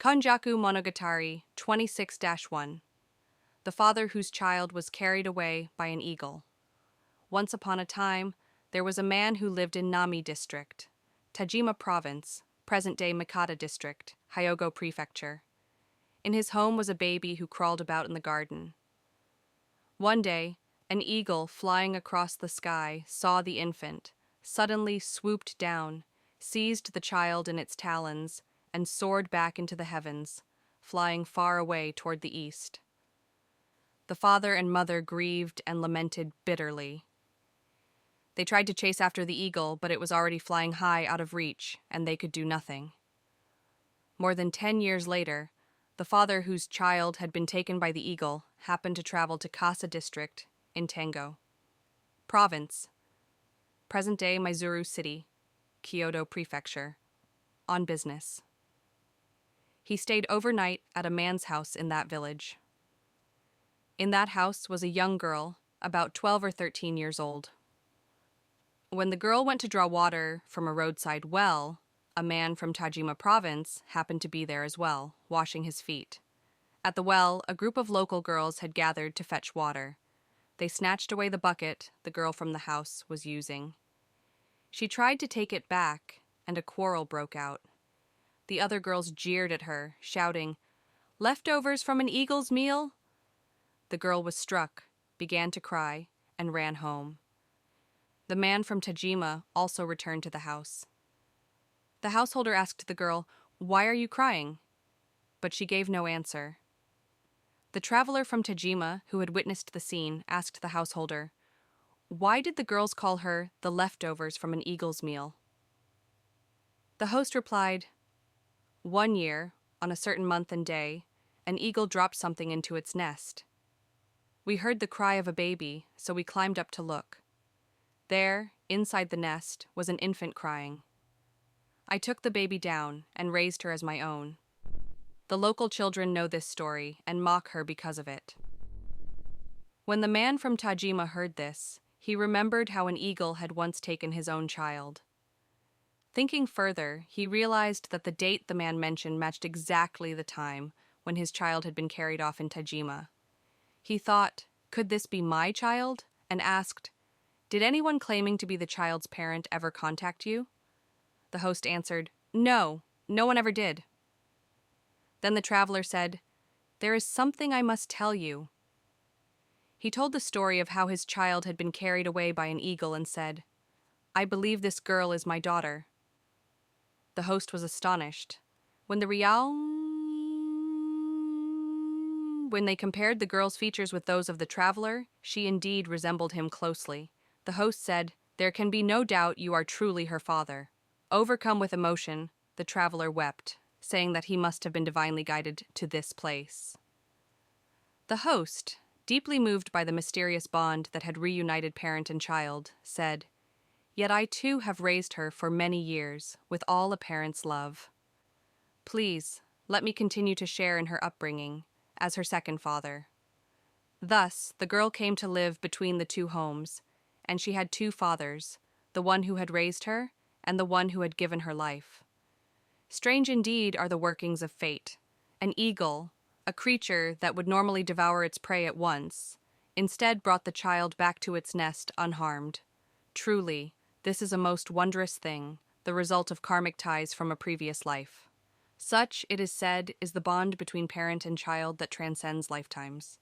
KONJAKU MONOGATARI 26-1. The father whose child was carried away by an eagle. Once upon a time, there was a man who lived in Nami District, Tajima Province, present-day Mikata District, Hyogo Prefecture. In his home was a baby who crawled about in the garden. One day, an eagle flying across the sky saw the infant, suddenly swooped down, seized the child in its talons, and soared back into the heavens, flying far away toward the east. The father and mother grieved and lamented bitterly. They tried to chase after the eagle, but it was already flying high out of reach, and they could do nothing. More than 10 years later, the father whose child had been taken by the eagle happened to travel to Kasa District in Tango Province, present-day Maizuru City, Kyoto Prefecture, on business. He stayed overnight at a man's house in that village. In that house was a young girl, about 12 or 13 years old. When the girl went to draw water from a roadside well, a man from Tajima Province happened to be there as well, washing his feet. At the well, a group of local girls had gathered to fetch water. They snatched away the bucket the girl from the house was using. She tried to take it back, and a quarrel broke out. The other girls jeered at her, shouting, "Leftovers from an eagle's meal?" The girl was struck, began to cry, and ran home. The man from Tajima also returned to the house. The householder asked the girl, "Why are you crying?" But she gave no answer. The traveler from Tajima, who had witnessed the scene, asked the householder, "Why did the girls call her the leftovers from an eagle's meal?" The host replied, "One year, on a certain month and day, an eagle dropped something into its nest. We heard the cry of a baby, so we climbed up to look. There, inside the nest, was an infant crying. I took the baby down and raised her as my own. The local children know this story and mock her because of it." When the man from Tajima heard this, he remembered how an eagle had once taken his own child. Thinking further, he realized that the date the man mentioned matched exactly the time when his child had been carried off in Tajima. He thought, could this be my child? And asked, "Did anyone claiming to be the child's parent ever contact you?" The host answered, "No, no one ever did." Then the traveler said, "There is something I must tell you." He told the story of how his child had been carried away by an eagle and said, "I believe this girl is my daughter." The host was astonished. When they compared the girl's features with those of the traveler, she indeed resembled him closely. The host said, "There can be no doubt you are truly her father." Overcome with emotion, the traveler wept, saying that he must have been divinely guided to this place. The host, deeply moved by the mysterious bond that had reunited parent and child, said, "Yet I too have raised her for many years, with all a parent's love. Please, let me continue to share in her upbringing, as her second father." Thus, the girl came to live between the two homes, and she had two fathers, the one who had raised her and the one who had given her life. Strange indeed are the workings of fate. An eagle, a creature that would normally devour its prey at once, instead brought the child back to its nest unharmed. Truly, this is a most wondrous thing, the result of karmic ties from a previous life. Such, it is said, is the bond between parent and child that transcends lifetimes.